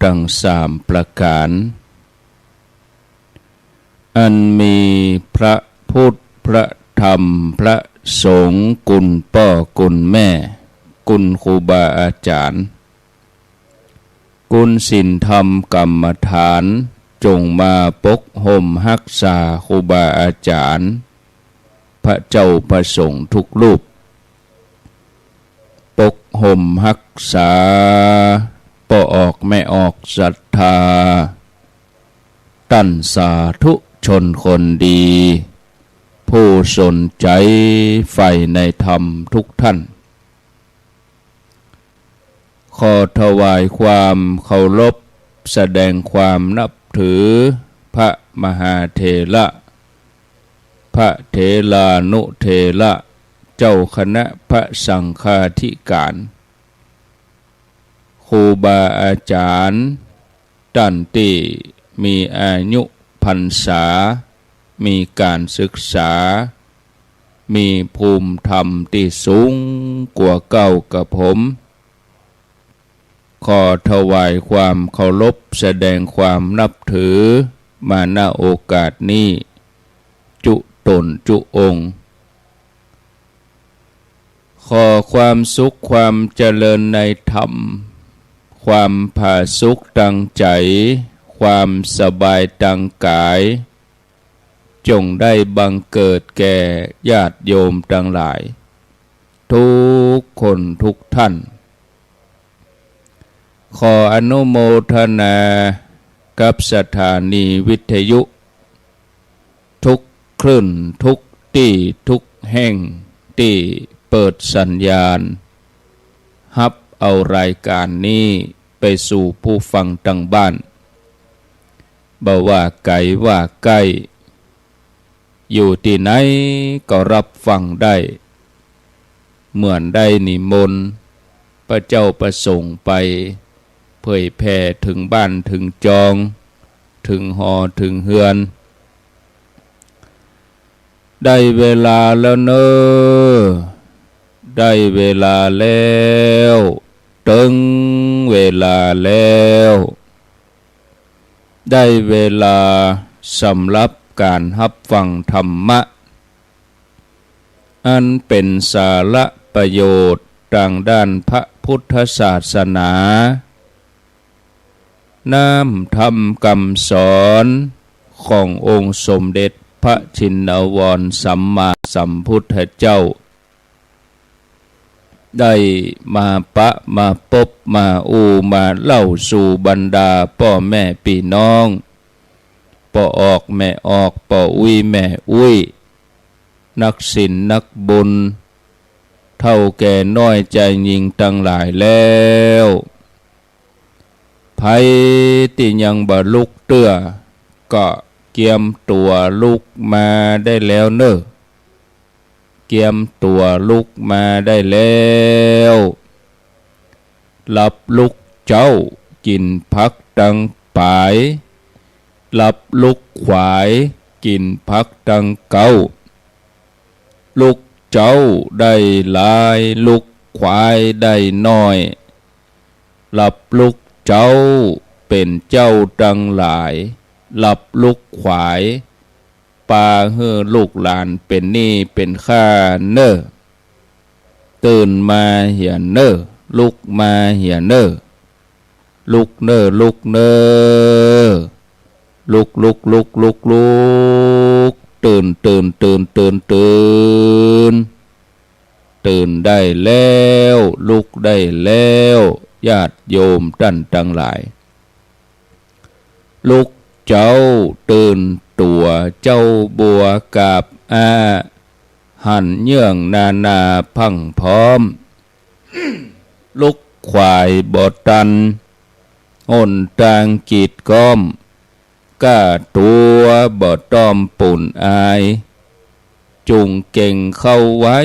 ทั้งสามประการอันมีพระพุทธพระธรรมพระสงฆ์กุลพ่อกุลแม่กุลครูบาอาจารย์กุลศีลธรรมกรรมฐานจงมาปกห่มรักษาครูบาอาจารย์พระเจ้าประสงค์ทุกรูปปกห่มรักษาป่ออกไม่ออกศรัทธาตั้นสาธุชนคนดีผู้สนใจใฝ่ในธรรมทุกท่านขอถวายความเคารพแสดงความนับถือพระมหาเถระพระเถรานุเถระเจ้าคณะพระสังฆาธิการครูบาอาจารย์ท่านที่มีอายุพรรษามีการศึกษามีภูมิธรรมที่สูงกว่าเก่ากับผมขอถวายความเคารพแสดงความนับถือมาณโอกาสนี้จุตนจุองค์ขอความสุขความเจริญในธรรมความผาสุกดังใจความสบายดังกายจงได้บังเกิดแก่ญาติโยมทั้งหลายทุกคนทุกท่านขออนุโมทนากับสถานีวิทยุทุกคลื่นทุกที่ทุกแห่งที่เปิดสัญญาณฮับเอารายการนี้ไปสู่ผู้ฟังทั้งบ้านบ่ว่าไกลว่าใกล้อยู่ที่ไหนก็รับฟังได้เหมือนได้นิมนต์พระเจ้าประสงค์ไปเผยแผ่ถึงบ้านถึงจองถึงหอถึงเฮือนได้เวลาแล้วเนอได้เวลาแล้วถึงเวลาแล้วได้เวลาสำหรับการรับฟังธรรมะอันเป็นสาระประโยชน์ทางด้านพระพุทธศาสนาน้ำธรรมคำสอนขององค์สมเด็จพระชินวรสัมมาสัมพุทธเจ้าได้มาปะมาพบมามาเล่าสู่บรรดาพ่อแม่พี่น้องพ่อออกแม่ออกพ่ออุ้ยแม่อุ้ยนักศีลนักบุญเท่าแก่น้อยใจยิงตั้งหลายแล้วไผที่ยังบ่ลุกเตื้อก็เกียมตัวลุกมาได้แล้วเนอะเกียมตัวลุกมาได้แล้วรับลุกเจ้ากินพักดังปายรับลุกขวายกินพักดังเก่าลุกเจ้าได้หลายลุกขวายได้น้อยรับลุกเจ้าเป็นเจ้าดังหลายรับลุกขวายปาเฮือลูกหลานเป็นหนี้เป็นข้าเนอตื่นมาเหียเนอลุกมาเหียเนอลุกเนอลุกเนอลุกลุกลุกลุกลุกตื่นตื่นตื่นตื่นตื่นตื่นได้แล้วลุกได้แล้วญาติโยมท่านทั้งหลายลุกเจ้าตื่นตัวเจ้าบัวกาบหันเยื่องนาพังพร้อมลุกควายบอตันอ้นตางกีดก้อมก้าตัวบอต้อมปุ่นอายจุงเก่งเข้าไว้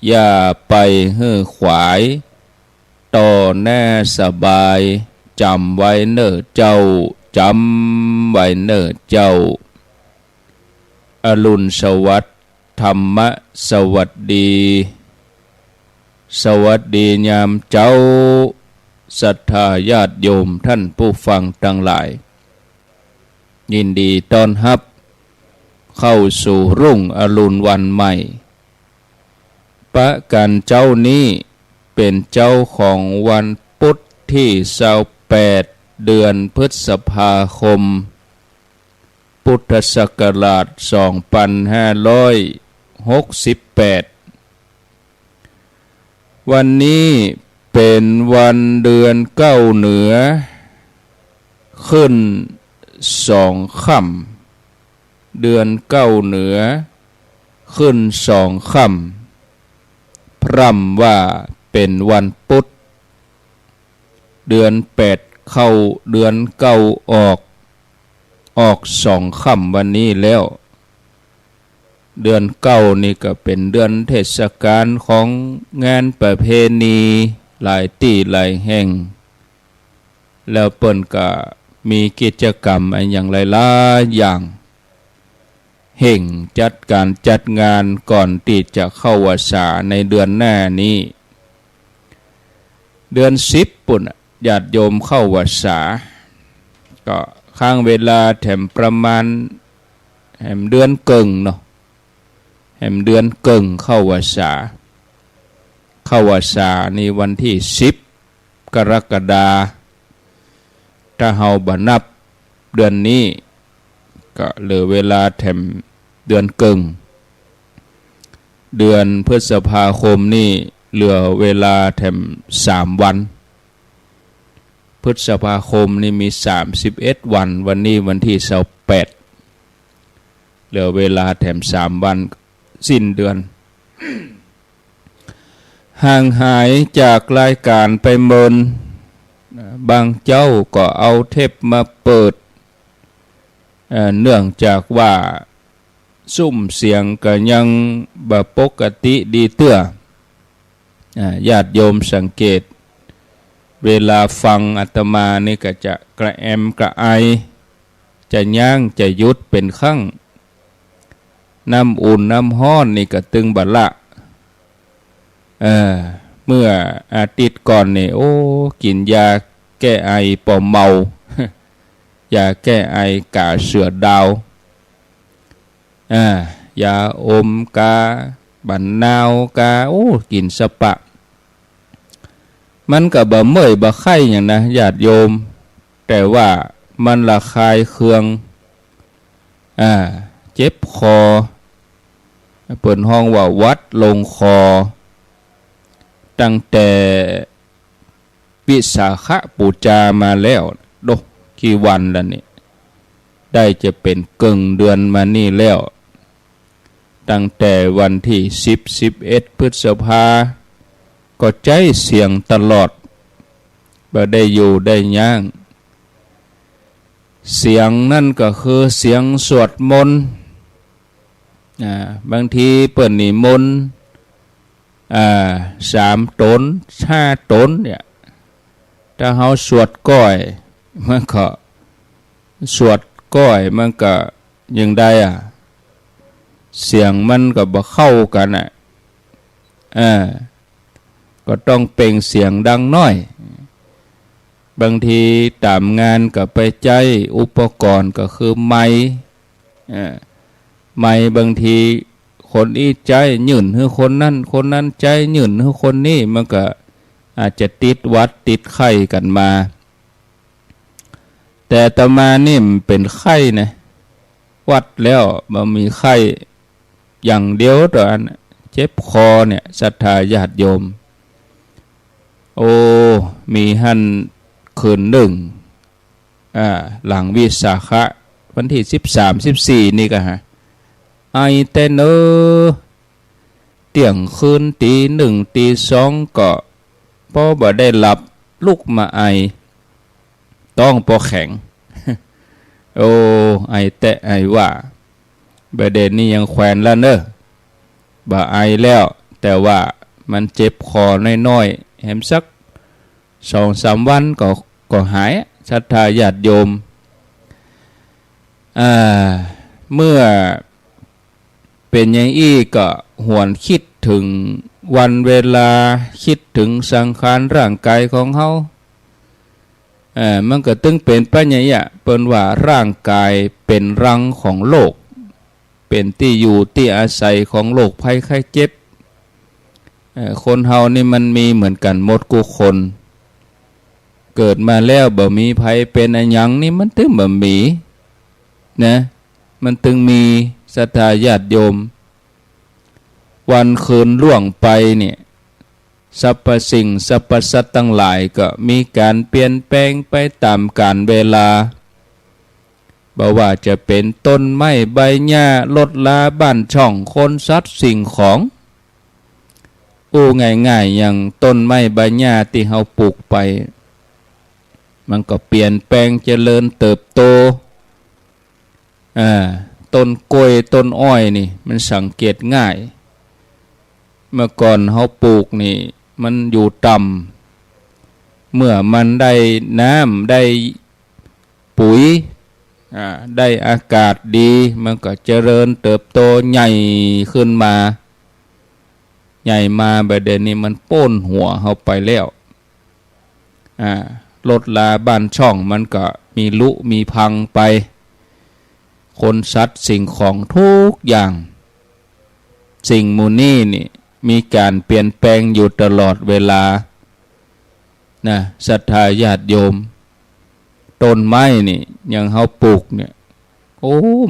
อย่าไปเฮือขวายต่อแน่สบายจำไว้เนอเจ้าจำไว้เนอเจ้าอรุณสวัสดิ์ธรรมะสวัสดีสวัสดียามเจ้า ศรัทธาญาติโยมท่านผู้ฟังทั้งหลายยินดีต้อนรับเข้าสู่รุ่งอรุณวันใหม่ประกันเจ้านี้เป็นเจ้าของวันพุธที่28เดือนพฤษภาคมพุทธศักราช2568วันนี้เป็นวันเดือนเก้าเหนือขึ้น2 ค่ำเดือนเก้าเหนือขึ้น2 ค่ำพร่ำว่าเป็นวันพุธเดือน8เข้าเดือนเก้าออก2 ค่ำวันนี้แล้วเดือนเก้านี่ก็เป็นเดือนเทศกาลของงานประเพณีหลายที่หลายแห่งแล้วเปิ้นก็มีกิจกรรมอันอย่างหลายๆอย่างเห่งจัดการจัดงานก่อนที่จะเข้าพรรษาในเดือนหน้านี้เดือน10ปุ่นญาติโยมเข้าพรรษาก็ข้างเวลาแถมประมาณแถมเดือนเกิงเนาะแถมเดือนเกิงเข้าพรรษานี่วันที่10กรกฎาคมถ้าเฮาบ่นับเดือนนี้ก็เหลือเวลาแถมเดือนเกิงเดือนพฤษภาคมนี่เหลือเวลาแถม3 วันพฤษภาคมนี่มี31 วันวันนี้วันที่28เหลือเวลาแถม3 วันสิ้นเดือนห่างหายจากรายการไปเมินบางเจ้าก็เอาเทปมาเปิดเนื่องจากว่าซุ้มเสียงก็ยังบ่ปกติดีเตื้อญาติโยมสังเกตเวลาฟังอาตมานี่ก็จะกระแอมกระไอจะย่างจะยุดเป็นครั้งน้ำอุ่นน้ำห้อนนี่ก็ตึงบัดละเมื่ออาทิตย์ก่อนนี่โอ้กินยาแก้ไอปอมเมายาแก้ไอกาเสือดาวยาอมกาบันนาวกาโอ้กินสปะมันก็บ่เมื่อยบ่ไข้อย่างนะญาติโยมแต่ว่ามันระคายเคืองเจ็บคอเปิดห้องว่าวัดลงคอตั้งแต่วิสาขบูชามาแล้วโดกี่วันแล้วนี่ได้จะเป็นเกิงเดือนมานี่แล้วตั้งแต่วันที่10-11 พฤษภาก็ใจเสียงตลอดบ่ได้อยู่ได้ย่างเสียงนั่นก็คือเสียงสวดมนต์บางทีเปิ่นนิมนต์3 ตน 5 ตนเนี่ยถ้าเฮาสวดก้อยมันก็สวดก้อยมันก็ยังได้เสียงมันก็บ่เข้ากันก็ต้องเปล่งเสียงดังน้อยบางทีตามงานก็ไปใจอุปกรณ์ก็คือไม้บางทีคนอีใจหยื่นให้คนนั้นใจหยื่นให้คนนี้มันก็อาจจะติดวัดติดไข้กันมาแต่อาตมานี่มันเป็นไข้นะวัดแล้วมันมีไข้อย่างเดียวตอนเจ็บคอเนี่ยศรัทธาญาติโยมโอ้มีหันคืนหนึ่งหลังวิสาขะวันที่13-14นี่ก็ไอแต่เนอเที่ยงคืนตี 1 ตี 2ก็พอบ่ได้หลับลุกมาไอต้องพอแข็ง โอ้ไอแต่ไอว่าประเด็นนี้ยังแขวนแล้วเนอะบ่ไอแล้วแต่ว่ามันเจ็บคอน้อยๆแหมสัก 2-3 วันก็หายศรัทธาญาติโยมเมื่อเป็นอย่างอี้ก็หวนคิดถึงวันเวลาคิดถึงสังขารร่างกายของเฮา มันก็ตึงเป็นปัญญาเปิ้นว่าร่างกายเป็นรังของโลกเป็นที่อยู่ที่อาศัยของโรคภัยไข้เจ็บคนเฮานี่มันมีเหมือนกันหมดกุคนเกิดมาแล้วบ่มีภัยเป็นอันยังนี่มันถึงบ่มีนะมันถึงมีศรัทธาญาติโยมวันคืนล่วงไปเนี่ยสรรพสิ่งสรรพสัตว์ทั้งหลายก็มีการเปลี่ยนแปลงไปตามกาลเวลาบ่ว่าจะเป็นต้นไม้ใบหญ้าลดลาบ้านช่องคนสัตว์สิ่งของง่ายๆอย่างต้นไม้ใบหญ้าที่เฮาปลูกไปมันก็เปลี่ยนแปลงเจริญเติบโตต้นกล้วยต้นอ้อยนี่มันสังเกตง่ายเมื่อก่อนเฮาปลูกนี่มันอยู่ต่ำเมื่อมันได้น้ำได้ปุ๋ยได้อากาศดีมันก็เจริญเติบโตใหญ่ขึ้นมาใหญ่มาแบบเดี๋ยวนี้มันโป้นหัวเข้าไปแล้วลดลาบ้านช่องมันก็มีลุมีพังไปคนสัตว์สิ่งของทุกอย่างสิ่งมูนี่นี่มีการเปลี่ยนแปลงอยู่ตลอดเวลานะศรัทธาญาติโยมต้นไม้นี่อย่างเฮาปลูกเนี่ย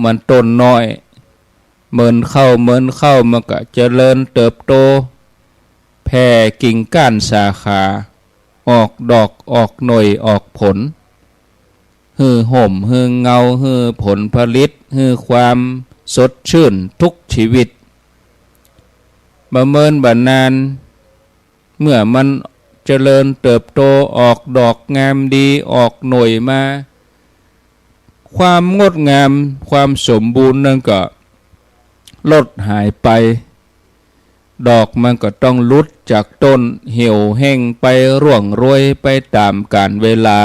มันต้นน้อยเหมือนเข้ามันก็เจริญเติบโตแผ่กิ่งก้านสาขาออกดอกออกหน่วยออกผลฮือห่มฮือเงาฮือผลผลิตฮือความสดชื่นทุกชีวิตบ่เมินบ่นานเมื่อมันเจริญเติบโตออกดอกงามดีออกหน่วยมาความงดงามความสมบูรณ์นั่นก็ลดหายไปดอกมันก็ต้องลุดจากต้นเหี่ยวแห้งไปร่วงโรยไปตามกาลเวลา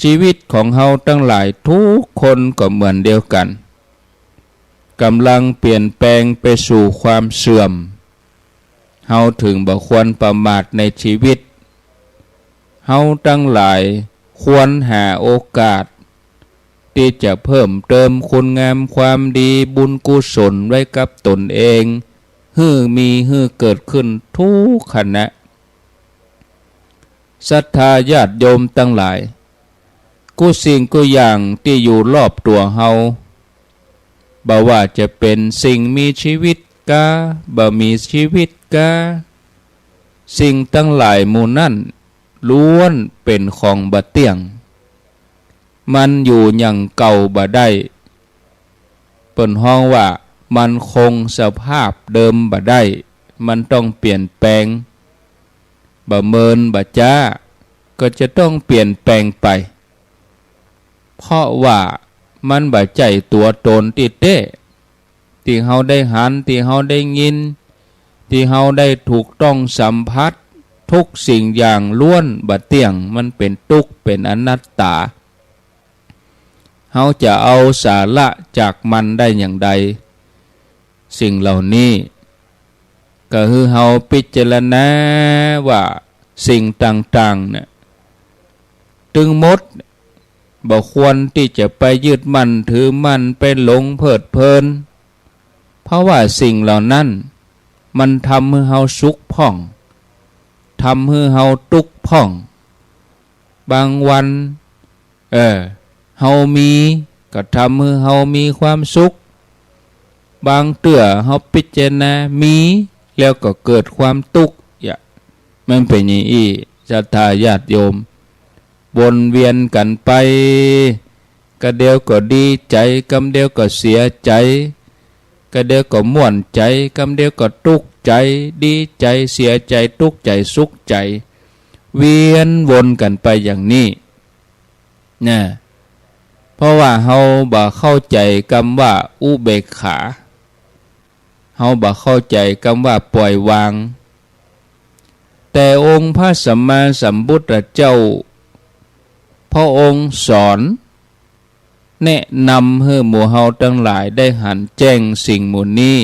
ชีวิตของเฮาทั้งหลายทุกคนก็เหมือนเดียวกันกำลังเปลี่ยนแปลงไปสู่ความเสื่อมเฮาถึงบ่ควรประมาทในชีวิตเฮาทั้งหลายควรหาโอกาสที่จะเพิ่มเติมคุณงามความดีบุญกุศลไว้กับตนเองฮื้อมีฮื้อเกิดขึ้นทุกขณะศรัทธาญาติโยมทั้งหลายกุสิ่งกุอย่างที่อยู่รอบตัวเฮาบ่ว่าจะเป็นสิ่งมีชีวิตกาบ่มีชีวิตกาสิ่งทั้งหลายหมู่นั้นล้วนเป็นของบ่เที่ยงมันอยู่อย่างเก่าบ่ได้เปิ้นฮ้องว่ามันคงสภาพเดิมบ่ได้มันต้องเปลี่ยนแปลงบ่เมินบ่จ้าก็จะต้องเปลี่ยนแปลงไปเพราะว่ามันบ่ใจตัวตนติเต้ที่เฮาได้หันที่เฮาได้ยินที่เฮาได้ถูกต้องสัมผัสทุกสิ่งอย่างล้วนบ่เที่ยงมันเป็นทุกข์เป็นอนัตตาเฮาจะเอาสาระจากมันได้อย่างใดสิ่งเหล่านี้ก็คือเฮาพิจารณาว่าสิ่งต่างๆเนี่ยถึงหมดบ่ควรที่จะไปยึดมั่นถือมั่นไปหลงเพลิดเพลินเพราะว่าสิ่งเหล่านั้นมันทำให้เฮาสุขผ่องทำให้เฮาทุกข์ผ่องบางวันเฮามีก็ทำให้เฮามีความสุขบางเตื้อเฮาพิจารณามีแล้วก็เกิดความทุกข์มันเป็นอย่างนี้ศรัทธาญาติโยมวนเวียนกันไปกะเดียวก็ดีใจกำเดียวก็เสียใจกะเดียวก็ม่วนใจกำเดียวก็ทุกข์ใจดีใจเสียใจทุกข์ใจสุขใจเวียนวนกันไปอย่างนี้นะเพราะว่าเฮาบ่เข้าใจคำว่าอุเบกขาเฮาบ่เข้าใจคำว่าปล่อยวางแต่องค์พระสัมมาสัมพุทธเจ้าพระองค์สอนแนะนำให้หมู่เฮาทั้งหลายได้หันแจ้งสิ่งหมู่นี้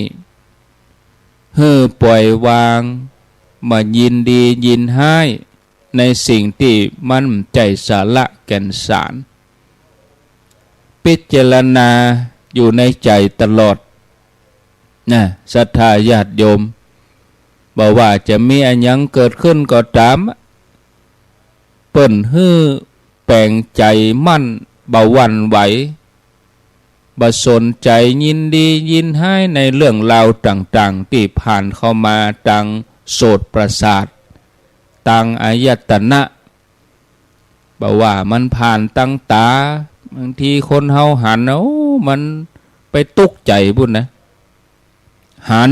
ให้ปล่อยวางมายินดียินให้ ในสิ่งที่มั่นใจสาระแก่นสารพิจารณาอยู่ในใจตลอดนะศรัทธาญาติโยมบอกว่าจะมีอันยังเกิดขึ้นก็ตามเปิ้นฮื้อแปลงใจมั่นบ่หวั่นไหวบ่สนใจยินดียินให้ในเรื่องราวต่างๆที่ผ่านเข้ามาตังโสตประสาทตังอายตนะบอกว่ามันผ่านตั้งตาบางทีคนเฮาหันมันไปตุกใจพุ่นนะหัน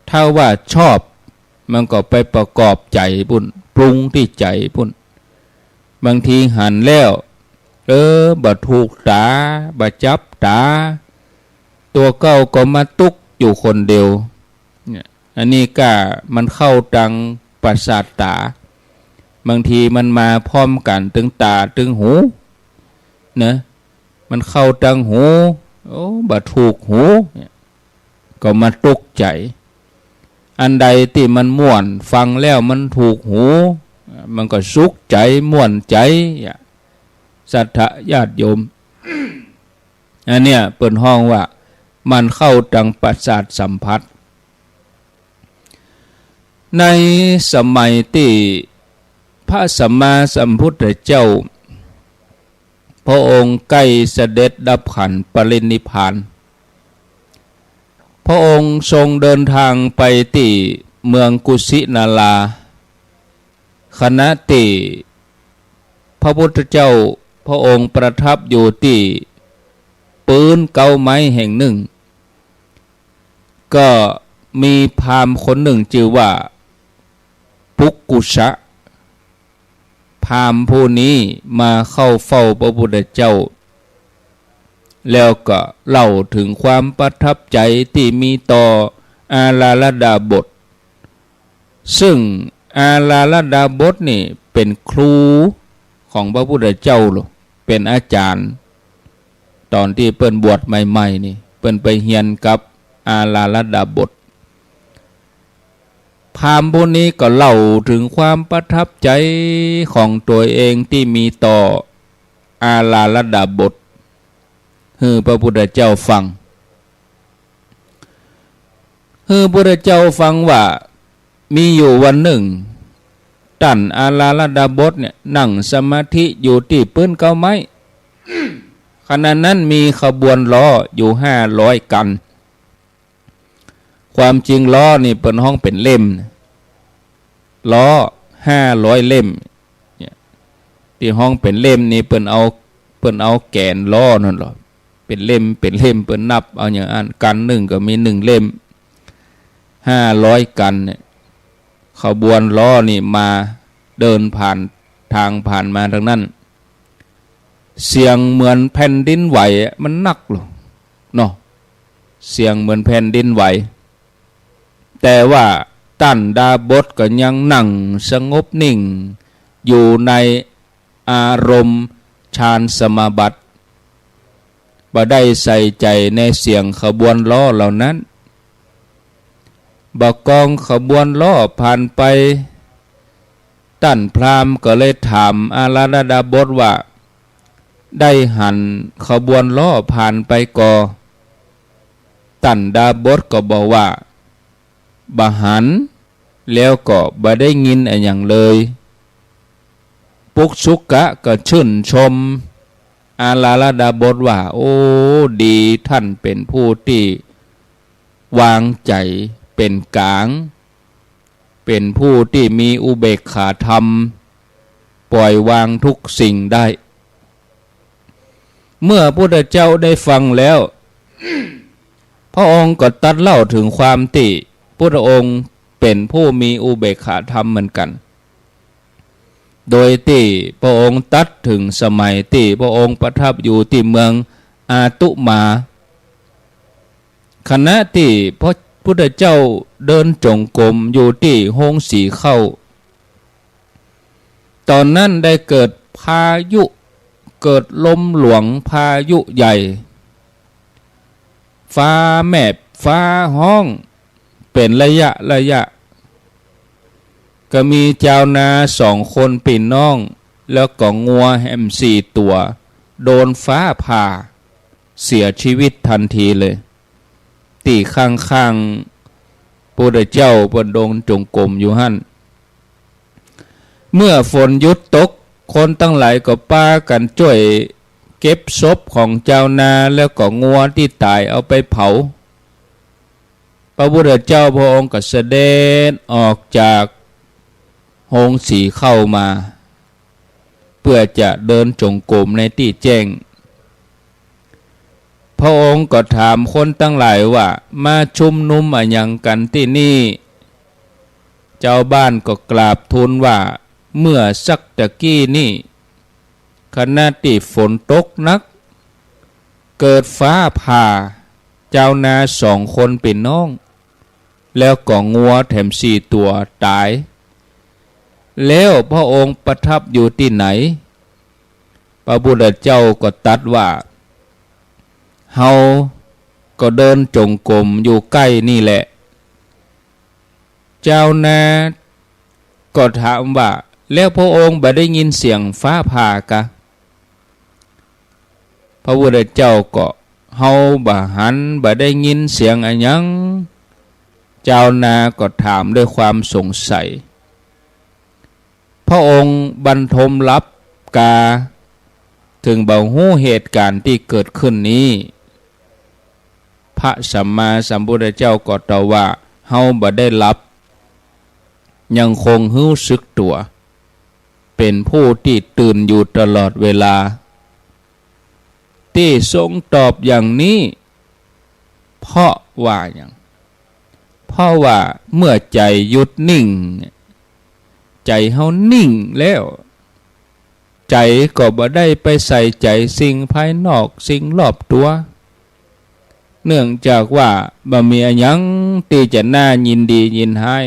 ถ้าว่าชอบมันก็ไปประกอบใจพุ่นปรุงที่ใจพุ่นบางทีหันแล้วบ่ถูกตาบ่จับตาตัวเก้าก็มาตุกอยู่คนเดียวอันนี้ก็มันเข้าตังประสาทตาบางทีมันมาพร้อมกันตึงตาตึงหูนะมันเข้าตังหูบ่ถูกหูก็มาตุกใจอันใดที่มันม่วนฟังแล้วมันถูกหูมันก็สุขใจม่วนใจศรัทธาญาติโยมอันเนี้ยเปิดห้องว่ามันเข้าตังประสาทสัมผัสในสมัยที่พระสัมมาสัมพุทธเจ้าพระองค์ใกล้เสด็จดับขันปรินิพพานพระองค์ทรงเดินทางไปที่เมืองกุสินาราขณะที่พระพุทธเจ้าพระองค์ประทับอยู่ที่ปืนเกาไม้แห่งหนึ่งก็มีพราหมณ์คนหนึ่งชื่อว่าปุกกุชะพราหมณ์ผู้นี้มาเข้าเฝ้าพระพุทธเจ้าแล้วก็เล่าถึงความประทับใจที่มีต่ออาลาลดาบทซึ่งอาลาลดาบทนี่เป็นครูของพระพุทธเจ้าหรอเป็นอาจารย์ตอนที่เปิ้นบวชใหม่ๆนี่เปิ้นไปเรียนกับอาลาลดาบทพราหมณ์ผู้นี้ก็เล่าถึงความประทับใจของตัวเองที่มีต่ออาลาลดาบทให้พระพุทธเจ้าฟังให้พระพุทธเจ้าฟังว่ามีอยู่วันหนึ่งท่านอาลาลดาบทเนี่ยนั่งสมาธิอยู่ที่ปืนเกาไม้ขณะนั้นมีขบวนล้ออยู่500 กันความจริงล้อนี่เป็นห้องเป็นเล่มล้อ500 เล่มที่ห้องเป็นเล่มนี่เปิ้นเอาแกนล้อนั่นหรอเป็นเล่มเปิ้นนับเอาอย่างอันกันหนึ่งก็มี1 เล่ม500 กันเนี่ยขบวนล้อนี่มาเดินผ่านทางผ่านมาทางนั้นเสียงเหมือนแผ่นดินไหวมันหนักหรอเนาะเสียงเหมือนแผ่นดินไหวแต่ว่าท่านดาบทก็ยังนั่งสงบนิ่งอยู่ในอารมณ์ฌานสมาบัติบ่ได้ใส่ใจในเสียงขบวนล้อเหล่านั้นบ่กองขบวนล้อผ่านไปท่านพราหมณ์ก็เลยถามอาลาลดาบทว่าได้หันขบวนล้อผ่านไปก่อท่านดาบทก็บอกว่าบ่หันแล้วก็บ่ได้ยินอะไรอย่างเลยปุกสุกะก็ชื่นชมอาลาลดาบทว่าโอ้ดีท่านเป็นผู้ที่วางใจเป็นกลางเป็นผู้ที่มีอุเบกขาธรรมปล่อยวางทุกสิ่งได้เมื่อพระพุทธเจ้าได้ฟังแล้ว พระองค์ก็ตรัสเล่าถึงความที่พระองค์เป็นผู้มีอุเบกขาธรรมเหมือนกันโดยที่พระองค์ตรัสถึงสมัยที่พระองค์ประทับอยู่ที่เมืองอาตุมาขณะที่พระพุทธเจ้าเดินจงกรมอยู่ที่โฮงสีเข้าตอนนั้นได้เกิดพายุเกิดลมหลวงพายุใหญ่ฟ้าแมบฟ้าห้องเป็นระยะ ก็มีเจ้านา2 คนพี่น้องแล้วก็งัวแฮม4 ตัวโดนฟ้าผ่าเสียชีวิตทันทีเลยตีข้างๆพระเจ้าประดงจงกรมอยู่หั่นเมื่อฝนหยุดตกคนตั้งหลายก็ป้ากันช่วยเก็บศพของเจ้านาแล้วก็งัวที่ตายเอาไปเผาพระพุทธเจ้าพระองค์ก็เสด็จออกจากโฮงสีเข้ามาเพื่อจะเดินจงกรมในที่แจ้งพระองค์ก็ถามคนตั้งหลายว่ามาชุมนุมอะไรอย่างกันที่นี่เจ้าบ้านก็กราบทูลว่าเมื่อสักตะกี้นี่ขณะที่ฝนตกนักเกิดฟ้าผ่าเจ้านา2 คนเป็นน้องแล้วก็งัวแถม4 ตัวตายแล้วพระองค์ประทับอยู่ที่ไหนพระพุทธเจ้าก็ตรัสว่าเฮาก็เดินจงกรมอยู่ใกล้นี่แหละเจ้านาก็ถามว่าแล้วพระองค์บ่ได้ยินเสียงฟ้าผ่ากะพระพุทธเจ้าก็เฮาบ่หันบ่ได้ยินเสียงอะหยังเจ้านาก็ถามด้วยความสงสัยพระองค์บรรทมรับกาถึงบ่ฮู้เหตุการณ์ที่เกิดขึ้นนี้พระสัมมาสัมพุทธเจ้าก็ตรัสว่าเฮาบ่ได้หลับยังคงรู้สึกตัวเป็นผู้ที่ตื่นอยู่ตลอดเวลาที่ทรงตอบอย่างนี้เพราะว่าอย่างเพราะว่าเมื่อใจหยุดนิ่งใจเฮานิ่งแล้วใจก็บ่ได้ไปใส่ใจสิ่งภายนอกสิ่งรอบตัวเนื่องจากว่าบ่มีอะหยังที่จะน่ายินดียินร้าย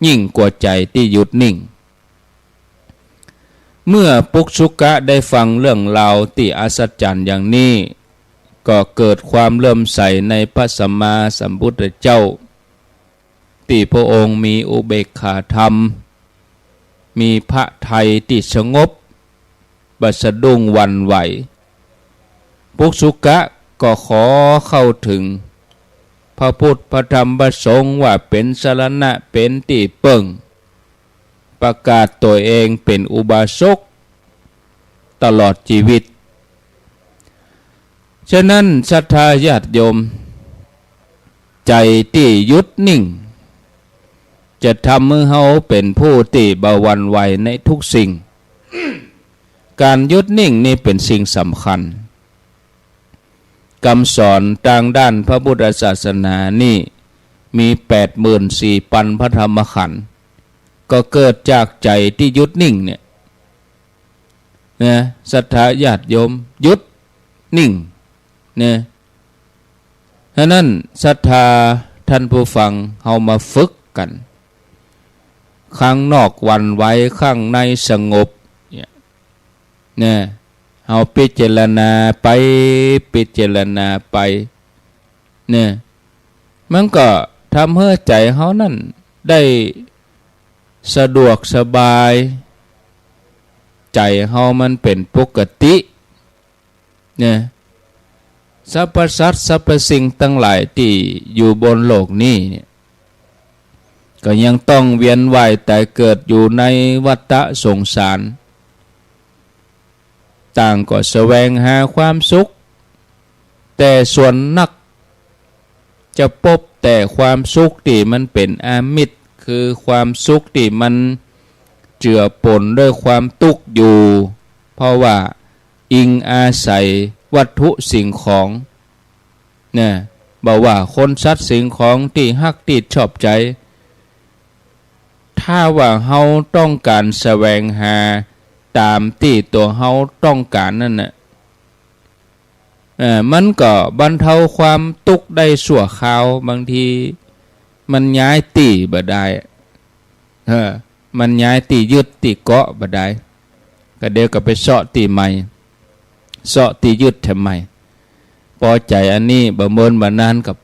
ยิ่งกว่าใจที่หยุดนิ่งเมื่อปุกสุกะได้ฟังเรื่องราวที่อัศจรรย์อย่างนี้ก็เกิดความเลื่อมใสในพระสัมมาสัมพุทธเจ้าที่พระองค์มีอุเบกขาธรรมมีพระทัยที่สงบบ่สะดุ้งหวั่นไหวปุกสุกะก็ขอเข้าถึงพระพุทธพระธรรมพระสงฆ์ว่าเป็นสรณะเป็นที่เปิ่งประกาศตัวเองเป็นอุบาสกตลอดชีวิตฉะนั้นศรัทธาญาติโยมใจที่หยุดนิ่งจะทำให้เฮาเป็นผู้ที่บ่หวั่นไหวในทุกสิ่ง การหยุดนิ่งนี่เป็นสิ่งสำคัญคำสอนทางด้านพระพุทธศาสนานี่มี 84,000 พระธรรมขันธ์ก็เกิดจากใจที่หยุดนิ่งเนี่ยนะศรัทธาญาติโยมหยุดนิ่งเนี่ยฉะนั้นศรัทธาท่านผู้ฟังเฮามาฝึกกันข้างนอกหวั่นไหวข้างในสงบเนี่ยเฮาพิจารณาไปพิจารณาไปเนี่ยมันก็ทำให้ใจเฮานั่นได้สะดวกสบายใจเฮามันเป็นปกติเนี่ยสรรพสัตว์สรรพสิ่งทั้งหลายที่อยู่บนโลกนี้เนี่ยก็ยังต้องเวียนว่ายแต่เกิดอยู่ในวัฏสงสารต่างก็แสวงหาความสุขแต่ส่วนนักจะพบแต่ความสุขที่มันเป็นอามิตรคือความสุขที่มันเจือปนด้วยความทุกข์อยู่เพราะว่าอิงอาศัยวัตถุสิ่งของเนี่ยบอกว่าคนสัตว์สิ่งของที่ฮักติดชอบใจถ้าว่าเฮาต้องการแสวงหาตามที่ตัวเฮาต้องการนั่นน่ะมันก็บรรเทาความทุกข์ได้ชั่วคราวบางทีมันย้ายตีบ่ได้มันย้ายตียึดตีเกาะบ่ได้ก็เดี๋ยวก็ไปเสาะตีใหม่เสาะตียึดทำไมพอใจอันนี้บ่เมินบ่นานกับ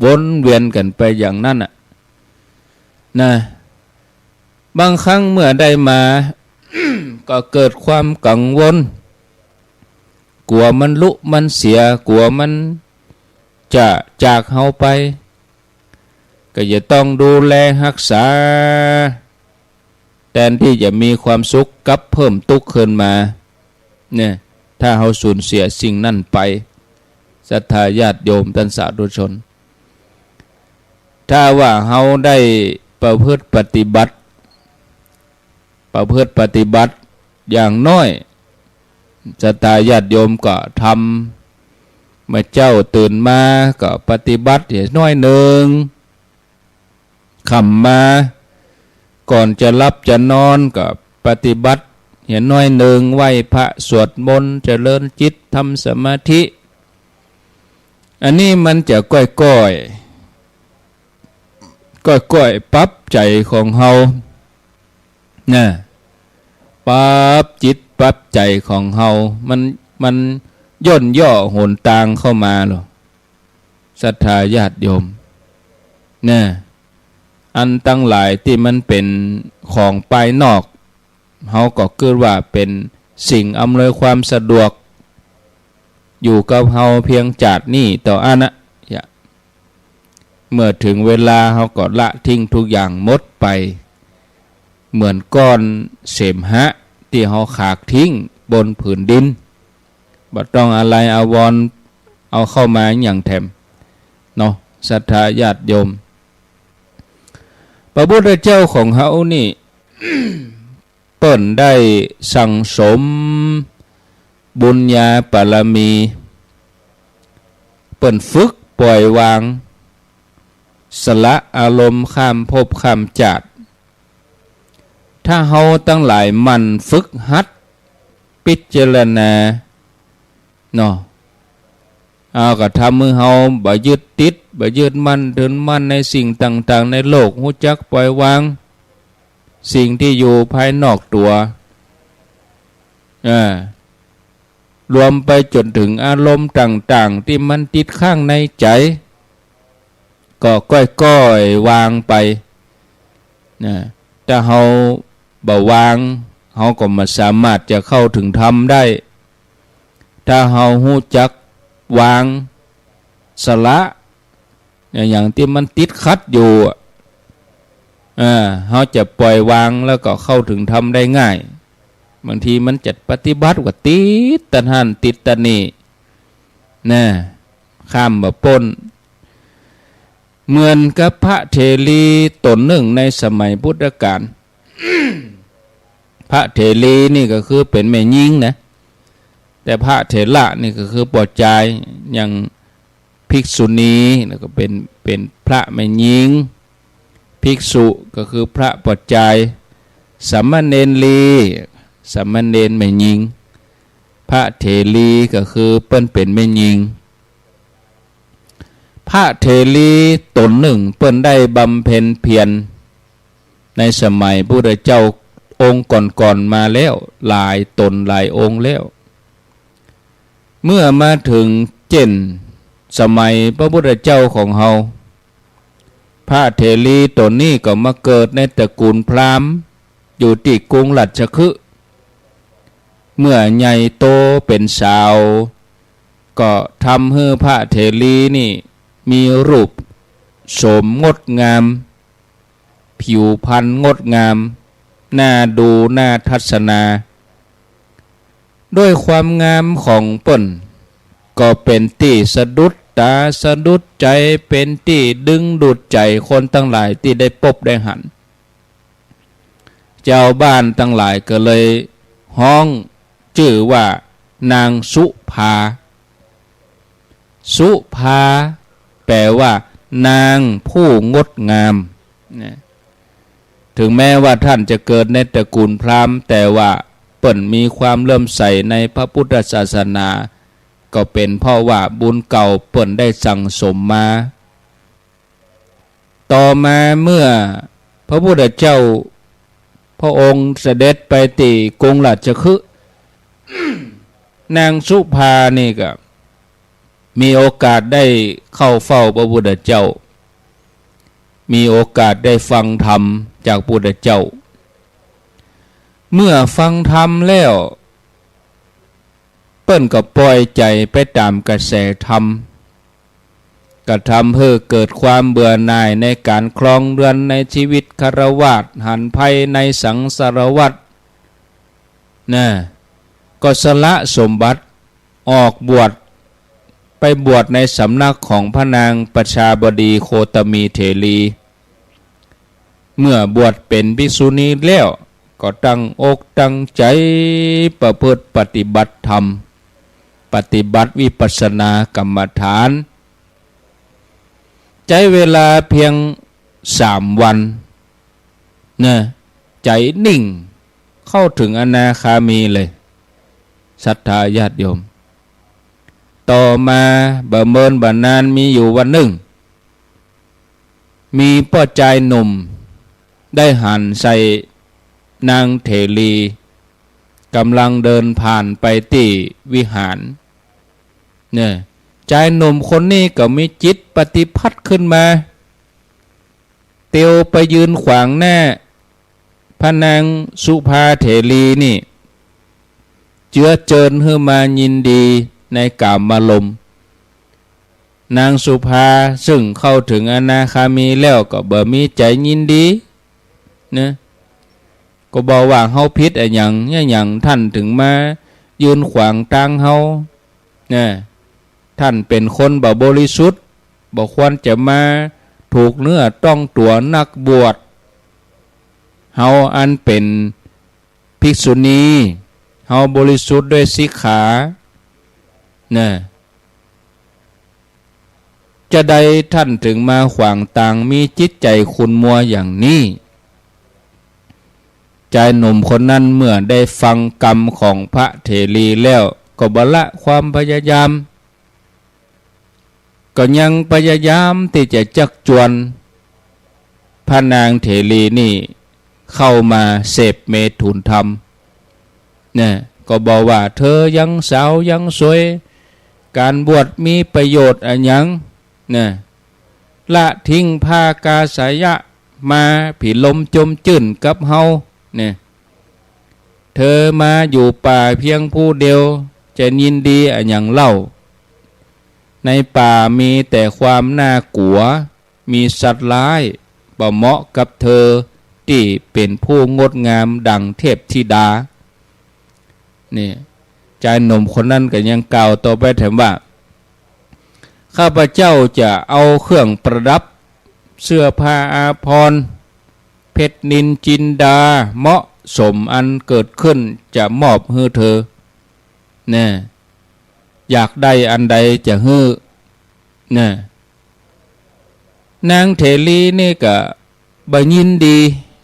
วนเวียนกันไปอย่างนั้นน่ะนะ บางครั้งเมื่อได้มา ก็เกิดความกังวลกลัวมันลุมันเสียกลัวมันจะจากเฮาไปก็จะต้องดูแลรักษาแทนที่จะมีความสุขกับเพิ่มทุกข์ขึ้นมาเนี่ยถ้าเฮาสูญเสียสิ่งนั้นไปศรัทธาญาติโยมท่านสาธุชนถ้าว่าเฮาได้ประพฤติปฏิบัติอย่างน้อยศรัทธาญาติโยมก็ทำเมื่อเจ้าตื่นมาก็ปฏิบัติอย่างน้อยหนึ่งค่ำมาก่อนจะหลับจะนอนก็ปฏิบัติอย่างน้อยหนึ่งไหว้พระสวดมนต์เจริญจิตทำสมาธิอันนี้มันจะก้อยปรับใจของเฮานะปรับจิตปรับใจของเฮามันย่นย่อโหนตางเข้ามาหรอศรัทธาญาติโยมนะอันตั้งหลายที่มันเป็นของภายนอกเฮาก็คือว่าเป็นสิ่งอำนวยความสะดวกอยู่กับเฮาเพียงจาดนี่ต่ออันนะเมื่อถึงเวลาเฮาก็ละทิ้งทุกอย่างหมดไปเหมือนก้อนเสมหะที่เฮาขากทิ้งบนผืนดินบ่ต้องอะไรอาวรเอาเข้ามาอย่างแถมเนาะศรัทธาญาติโยมพระพุทธเจ้าของเฮานี่ เปิ้นได้สั่งสมบุญญาบารมีเปิ้นฝึกปล่อยวางสละอารมณ์ข้ามภพข้ามชาติถ้าเฮาตั้งหลายมันฝึกหัดพิจารณาเนาะเอาก็ทำมือเฮาบ่ยึดติดบ่ยึดมั่นถือมั่นในสิ่งต่างๆในโลกรู้จักปล่อยวางสิ่งที่อยู่ภายนอกตัวรวมไปจนถึงอารมณ์ต่างๆที่มันติดข้างในใจก็ก้อยๆวางไปถ้าเฮาบ่วางเฮาก็ไม่สามารถจะเข้าถึงธรรมได้ถ้าเฮารู้จักวางสละอย่างที่มันติดขัดอยู่เฮาจะปล่อยวางแล้วก็เข้าถึงธรรมได้ง่ายบางทีมันจัดปฏิบัติว่าติดตัณหาติดตัณนี้ข้ามมาป้นเหมือนกับพระเถรีตนหนึ่งในสมัยพุทธกาล พระเถรีนี่ก็คือเป็นแม่หญิงนะแต่พระเถระนี่ก็คือปอดใจอย่างภิกษุณีแล้วก็เป็นพระแม่หญิงภิกษุก็คือพระปอดใจสามเณรลีสามเณรแม่หญิงพระเถรีก็คือเป็นแม่หญิงพระเถรีตนหนึ่งเปิ้นได้บำเพ็ญเพียรในสมัยพระพุทธเจ้าองค์ก่อนๆมาแล้วหลายตนหลายองค์แล้วเมื่อมาถึงสมัยพระพุทธเจ้าของเฮาพระเถรีตนนี้ก็มาเกิดในตระกูลพราหมณ์อยู่ที่กรุงราชคฤห์เมื่อใหญ่โตเป็นสาวก็ทำให้พระเถรีนี่มีรูปโสมงดงามผิวพรรณงดงามน่าดูน่าทัศนาด้วยความงามของเปิ้นก็เป็นที่สะดุดตาสะดุดใจเป็นที่ดึงดูดใจคนทั้งหลายที่ได้พบได้หันเจ้าบ้านทั้งหลายก็เลยห้องชื่อว่านางสุภาแปลว่านางผู้งดงามถึงแม้ว่าท่านจะเกิดในตระกูลพราหมณ์แต่ว่าเปิ้นมีความเลื่อมใสในพระพุทธศาสนาก็เป็นเพราะว่าบุญเก่าเปิ้นได้สั่งสมมาต่อมาเมื่อพระพุทธเจ้าพระองค์เสด็จไปที่กรุงราชคฤห์ นางสุภานี่ก็มีโอกาสได้เข้าเฝ้าพระพุทธเจ้ามีโอกาสได้ฟังธรรมจากพระพุทธเจ้า เมื่อฟังธรรมแล้วเปิ้นก็ปล่อยใจไปตามกระแสธรรมกระทำให้เกิดความเบื่อหน่ายในการครองเรือนในชีวิตคฤหัสถ์หันภัยในสังสารวัฏนะก็สละสมบัติออกบวชไปบวชในสำนักของพระนางประชาบดีโคตมีเถรีเมื่อบวชเป็นภิกษุณีแล้วก็ตั้งอกตั้งใจประพฤติปฏิบัติธรรมปฏิบัติวิปัสสนากรรมฐานใช้เวลาเพียง3 วันนะใจนิ่งเข้าถึงอนาคามีเลยศรัทธาญาติโยมต่อมาบ่เมินบ่นานมีอยู่วันหนึ่งมีพ่อชายหนุ่มได้หันใส่นางเถรีกำลังเดินผ่านไปที่วิหารเนี่ยชายหนุ่มคนนี้ก็มีจิตปฏิพัทธ์ขึ้นมาเตียวไปยืนขวางหน้าพระนางสุภาเถรีนี่เจือเจิญให้มายินดีในกามารมณ์นางสุภาซึ่งเข้าถึงอนาคามีแล้วก็บ่มีใจยินดีนะก็บอกว่าเฮาผิดอะไรอย่างท่านถึงมายืนขวางทางเฮานะท่านเป็นคนบ่บริสุทธิ์บ่ควรจะมาถูกเนื้อต้องตัวนักบวชเฮาอันเป็นภิกษุณีเฮาบริสุทธิ์ด้วยสิกขานะจะได้ท่านถึงมาขวางทางมีจิตใจขุ่นมัวอย่างนี้ชายหนุ่มคนนั้นเมื่อได้ฟังกรรมของพระเถรีแล้วก็บ่ละความพยายามก็ยังพยายามที่จะจักจวนพระนางเถรีนี่เข้ามาเสพเมถุนธรรมเนี่ยก็บอกว่าเธอยังสาวยังสวยการบวชมีประโยชน์อะไรยังเนี่ยละทิ้งผ้ากาสายะมาผิลมจมจื่นกับเฮาเนี่ยเธอมาอยู่ป่าเพียงผู้เดียวจะยินดีอะไรอย่างเล่าในป่ามีแต่ความน่ากลัวมีสัตว์ร้ายบ่เหมาะกับเธอที่เป็นผู้งดงามดังเทพธิดานี่ชายหนุ่มคนนั้นก็ยังกล่าวต่อไปถามว่าข้าพเจ้าจะเอาเครื่องประดับเสื้อผ้าอาภรณ์เพชรนินจินดาเหมาะสมอันเกิดขึ้นจะมอบให้เธอเนี่ยอยากได้อันใดจะให้เนี่ยนางเถรีนี่ก็บ่ยินดี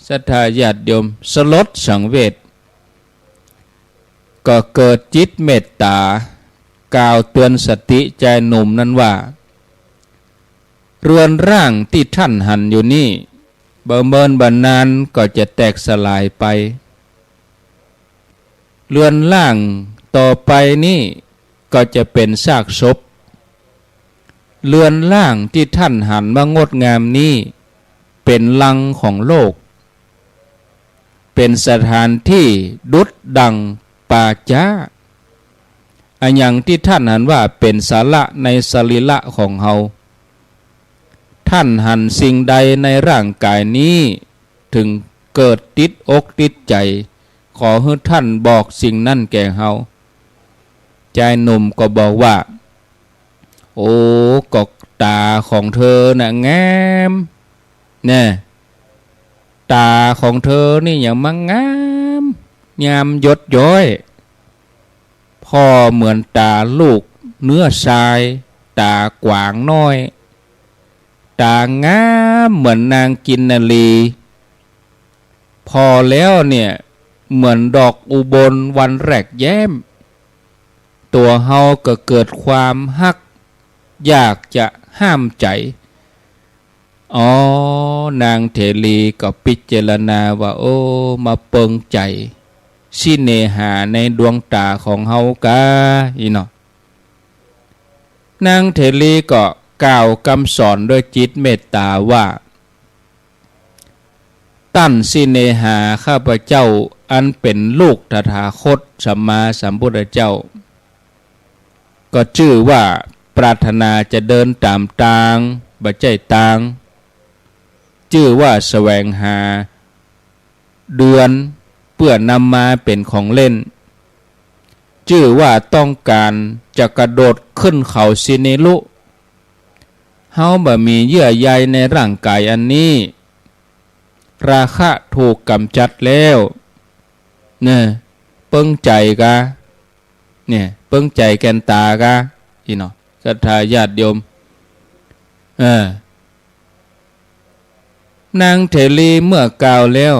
ศรัทธาญาติโยมสลดสังเวชก็เกิดจิตเมตตากล่าวเตือนสติใจหนุ่มนั้นว่าเรือนร่างที่ท่านหันอยู่นี่บ่เมินบ่นานก็จะแตกสลายไปเรือนร่างต่อไปนี่ก็จะเป็นซากศพเรือนร่างที่ท่านหันมางดงามนี้เป็นลังของโลกเป็นสถานที่ดุจดังป่าช้าอันอย่างที่ท่านหันว่าเป็นสาระในสรีระของเฮาท่านหันสิ่งใดในร่างกายนี้ถึงเกิดติดอกติดใจขอให้ท่านบอกสิ่งนั้นแก่เฮาชายหนุ่มก็บอกว่าโอ้กอกตาของเธอน่ะงามเนี่ยตาของเธอนี่อย่างมังงามยามยดย้อยพ่อเหมือนตาลูกเนื้อทรายตากวางน้อยตางามเหมือนนางกินนาลีพอแล้วเนี่ยเหมือนดอกอุบลวันแรกแย้มตัวเฮาก็เกิดความฮักอยากจะห้ามใจอ๋อนางเถรีก็พิจารณาว่าโอ้มาเปิงใจสิเนหาในดวงตาของเฮากะอีเนาะนางเถรีก็กล่าวคำสอนด้วยจิตเมตตาว่าตั้นสิเนหาข้าพเจ้า อันเป็นลูกตถาคตสัมมาสัมพุทธเจ้าก็ชื่อว่าปรารถนาจะเดินตามทางบัจใจตางชื่อว่าแสวงหาเดือนเพื่อนำมาเป็นของเล่นชื่อว่าต้องการจะกระโดดขึ้นเขาสิเนลุเฮาบ่มีเยื่อใยในร่างกายอันนี้ราคะถูกกำจัดแล้วเนี่ยเปิ้งใจกะเนี่ยเปิ้งใจแกนตากะอีเนาะศรัทธาญาติโยมนางเถรีเมื่อกล่าวแล้ว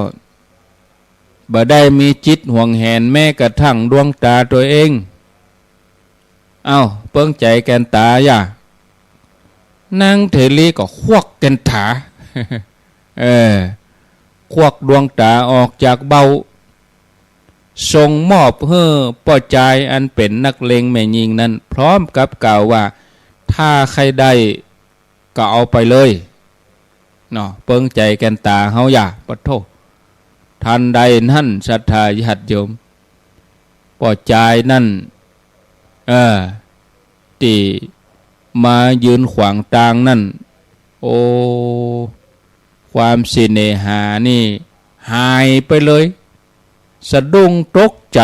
บ่ได้มีจิตห่วงแหนแม้กระทั่งดวงตาตัวเองเปิ้งใจแกนตาอย่านางเถรีก็ควักแกนถาควักดวงตาออกจากเบ้าทรงมอบให้ป้อใจอันเป็นนักเลงแม่ยิงนั้นพร้อมกับกล่าวว่าถ้าใครได้ก็เอาไปเลยเนาะเปิ้งใจแกนตาเฮาอย่าปะโททันใดนั่นศรัทธาญาติโยมป้อใจนั่นที่มายืนขวางทางนั่นโอ้ความสิเนหานี่หายไปเลยสะดุ้งตกใจ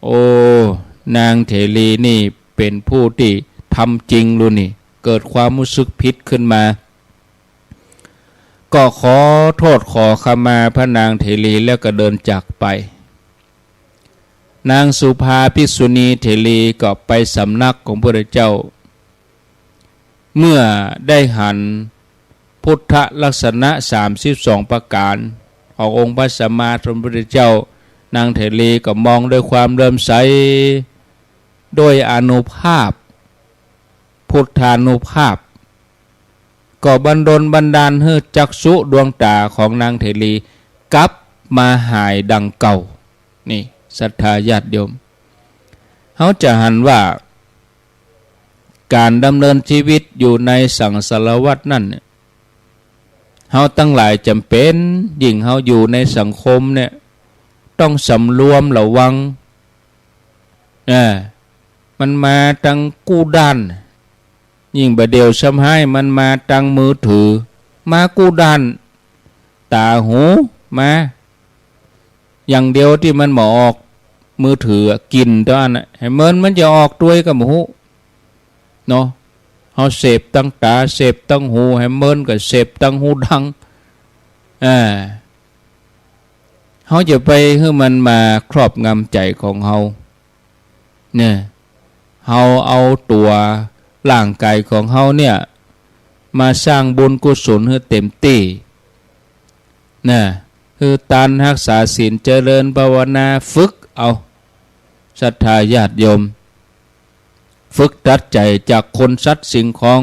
โอ้นางเถรีนี่เป็นผู้ที่ทำจริงรู้นี่เกิดความรู้สึกผิดขึ้นมาก็ขอโทษขอขมาพระนางเถรีแล้วก็เดินจากไปนางสุภาภิกษุณีเถรีก็ไปสำนักของพระเจ้าเมื่อได้หันพุทธลักษณะ32ประการขององค์พระสัมมาสัมพุทธเจ้านางเถรีก็มองด้วยความเลื่อมใสด้วยอานุภาพพุทธานุภาพก็บันดลบันดาลให้จักษุดวงตาของนางเถรีกลับมาหายดังเก่านี่ศรัทธาญาติโยมเขาจะหันว่าการดำเนินชีวิตอยู่ในสังสารวัฏนั่นเฮาตั้งหลายจำเป็นยิ่งเฮาอยู่ในสังคมเนี่ยต้องสำรวมระวังมันมาตั้งกู้ด้านยิ่งบะเดียวซ้ำให้มันมาตั้งมือถือมากู้ด้านตาหูมาอย่างเดียวที่มันหมอออกมือถือกินตอนน่ะให้มันจะออกด้วยกับหูเนาะเฮาเสพตั้งตาเสพตั้งหูให้ก็เสพตั้งหูดังเฮาจะไปให้มันมาครอบงำใจของเฮาเนี่ยเฮาเอาตัวร่างกายของเฮาเนี่ยมาสร้างบุญกุศลให้เต็มที่นะคือตานรักษาศีลเจริญภาวนาฝึกเอาศรัทธาญาติโยมฝึกตัดใจจากคนสัตว์สิ่งของ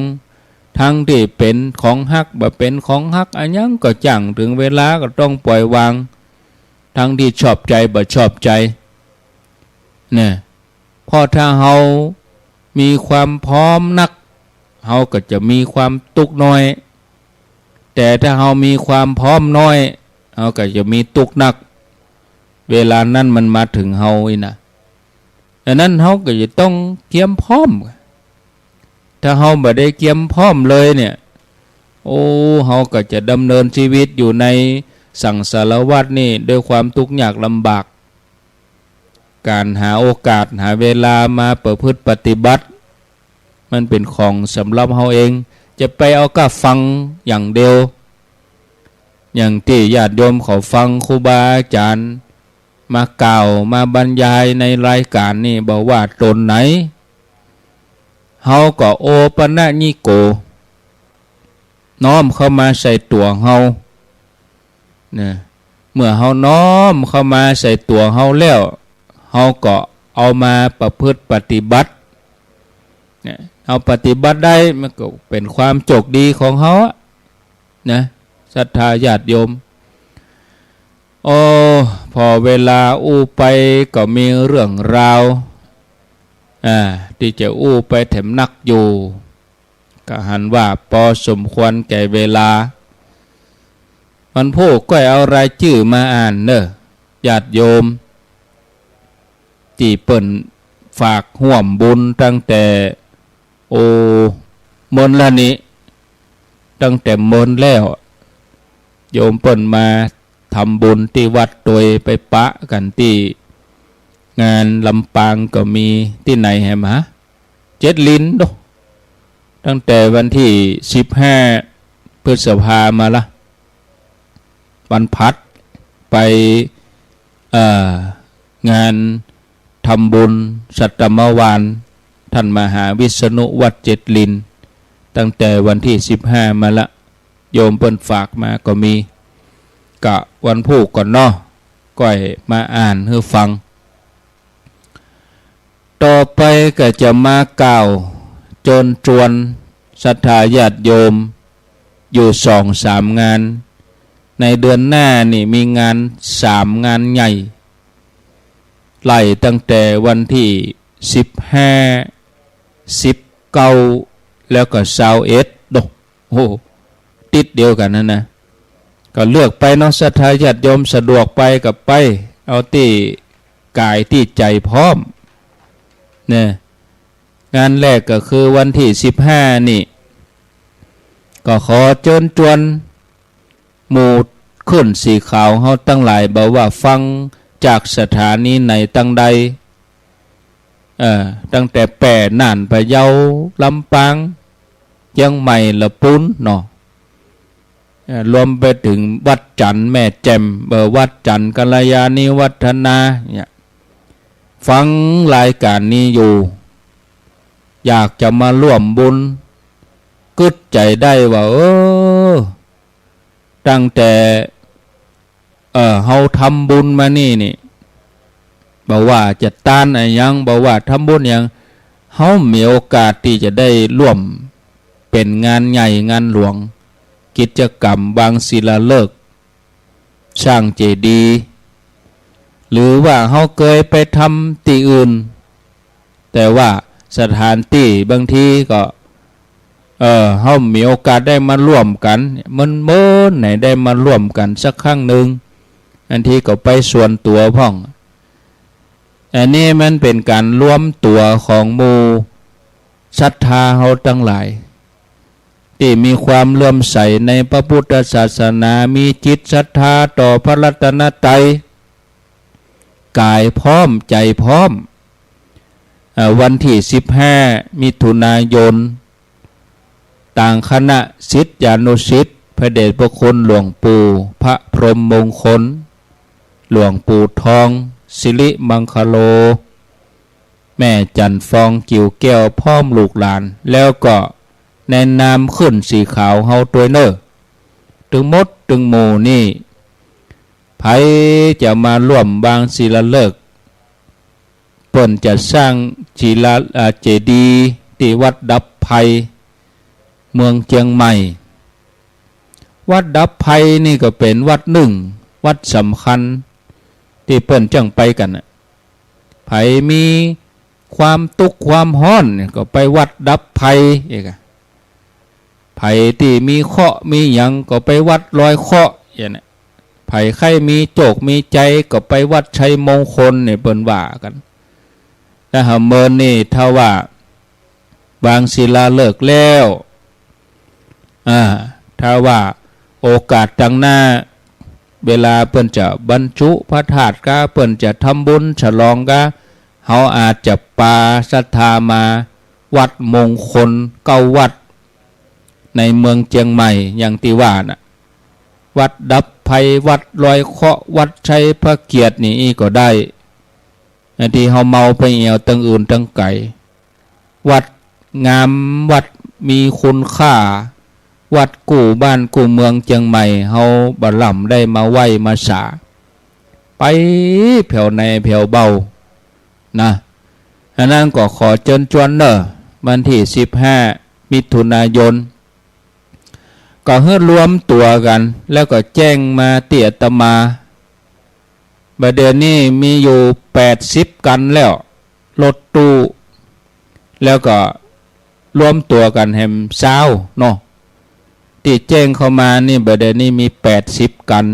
ทั้งที่เป็นของฮักบ่เป็นของฮักอันยังก็จังถึงเวลาก็ต้องปล่อยวางทั้งที่ชอบใจบ่ชอบใจเนี่ยพอถ้าเฮามีความพร้อมนักเฮาก็จะมีความตุกน้อยแต่ถ้าเฮามีความพร้อมน้อยเฮาก็จะมีตุกนักเวลานั้นมันมาถึงเฮาอีนะดังนั้นเฮาก็จะต้องเตรียมพร้อมถ้าเฮาบ่ได้เตรียมพร้อมเลยเนี่ยโอ้เฮาก็จะดำเนินชีวิตอยู่ในสังสารวัฏนี่ด้วยความทุกข์ยากลำบากการหาโอกาสหาเวลามาประพฤติปฏิบัติมันเป็นของสำหรับเฮาเองจะไปเอาก็ฟังอย่างเดียวอย่างที่ญาติโยมเขาฟังครูบาอาจารย์มากล่าวมาบรรยายในรายการนี่บอกว่าตนไหนเฮาก็โอปะนะญิโกน้อมเข้ามาใส่ตัวเฮาเนี่ยเมื่อเฮาน้อมเข้ามาใส่ตัวเฮาแล้วเฮาก็เอามาประพฤติปฏิบัติเนี่ยเอาปฏิบัติได้มันก็เป็นความโชคดีของเฮานะศรัทธาญาติโยมโอ้พอเวลาอู้ไปก็มีเรื่องราวที่จะอู้ไปแถมนักอยู่ก็หันว่าพอสมควรแก่เวลามันผู้ก็เอารายชื่อมาอ่านเนอะ ญาติโยมที่เปิ่นฝากห่วมบุญตั้งแต่มนละนี้ตั้งแต่มนแล้วโยมเปิ่นมาทำบุญที่วัดโดยไปปะกันที่งานลำปางก็มีที่ไหนแฮมฮะ7 ลิ้นดอกตั้งแต่วันที่15 พฤษภามาละวันพัดไปงานทำบุญสัตมวานท่านมหาวิษณุวัด7 ลิ้นตั้งแต่วันที่15มาละโยมเปิ้นฝากมาก็มีกะวันพูกก่อนเนาะก้อยมาอ่านให้ฟังต่อไปก็จะมากล่าวจนจวนศรัทธาญาติโยมอยู่2-3 งานในเดือนหน้านี่มีงาน3 งานใหญ่ไล่ตั้งแต่วันที่15 19แล้วก็21ดอกโอ้ติดเดียวกันนะก็เลือกไปเนาะศรัทธาญาติโยมสะดวกไปกับไปเอาที่กายที่ใจพร้อมเนี่ยงานแรกก็คือวันที่15นี่ก็ขอเชิญชวนหมู่ขึ้นสีขาวเฮาตั้งหลายบอกว่าฟังจากสถานีไหนตั้งใดตั้งแต่แป่น่านพะเยาลำปางเชียงใหม่ละปุ้นเนาะรวมไปถึงวัดจันทร์แม่แจ่มวัดจันทร์กัลยาณิวัฒนาเนี่ยฟังรายการนี้อยู่อยากจะมาร่วมบุญกึดใจได้ว่าตั้งแต่เฮาทำบุญมานี่บอกว่าจะต้านอะไรยังบอกว่าทำบุญยังเฮามีโอกาสที่จะได้ร่วมเป็นงานใหญ่งานหลวงกิจกรรมบางศิลาฤกษ์สร้างเจดีย์หรือว่าเฮาเคยไปทำที่อื่นแต่ว่าสถานที่บางทีก็เฮามีโอกาสได้มาร่วมกันมันไหนได้มาร่วมกันสักครั้งหนึ่งอันที่ก็ไปส่วนตัวพ่องอันนี้มันเป็นการรวมตัวของหมู่ศรัทธาเฮาทั้งหลายที่มีความเลื่อมใสในพระพุทธศาสนามีจิตศรัทธาต่อพระรัตนตรัยกายพร้อมใจพร้อมวันที่15 มิถุนายนต่างคณะศิษยานุศิษย์พระเดชพระคุณหลวงปู่พระพรหมมงคลหลวงปู่ทองสิริมังคโลแม่จันฟองกิ่วแก้วพร้อมลูกหลานแล้วก็แนะนำขึ้นสีขาวเฮาตัวเนอถึงมดถึงหมู่นี่ไผจะมาร่วมบางศิลาฤกษ์เปิ่นจะสร้างเจดีย์ที่วัดดับไพเมืองเชียงใหม่วัดดับไพนี่ก็เป็นวัดหนึ่งวัดสำคัญที่เปิ่นจังไปกันไผมีความทุกข์ความฮ้อนก็ไปวัดดับไพอีกไผที่มีเคราะห์มีหยังก็ไปวัดลอยเคราะห์อย่างนี้ไผใครมีโจกมีใจก็ไปวัดชัยมงคลเนี่ยเปิ่นว่ากันแต่หาเมินนี่ถ้าว่าบางศิลาฤกษ์แล้วถ้าว่าโอกาสจังหน้าเวลาเปิ้นจะบรรจุพระธาตุก็เปิ้นจะทำบุญฉลองก็เฮาอาจจะปาศรัทธามาวัดมงคล9 วัดในเมืองเชียงใหม่อย่างที่ว่าน่ะวัดดับไพวัดลอยเคราะห์วัดชัยพระเกียรตินี่ก็ได้ที่เฮาเมาไปเอวตั้งอื่นตั้งไก่วัดงามวัดมีคุณค่าวัดกู่บ้านกู่เมืองเชียงใหม่เฮาบ่ล่ำได้มาไหว้มาสาไปแผ่วในแผ่วเบานะอันนั้นก็ขอเชิญชวนเนอะวันที่15 มิถุนายนก็เฮือรวมตัวกันแล้วก็แจ้งมาเตี่ยตมาบัดเดี๋ยวนี้มีอยู่80 กันแล้วรถตู้แล้วก็รวมตัวกันแฮมเช้าเนาะที่แจ้งเข้ามานี่บัดเดี๋ยวนี้มี80 กัน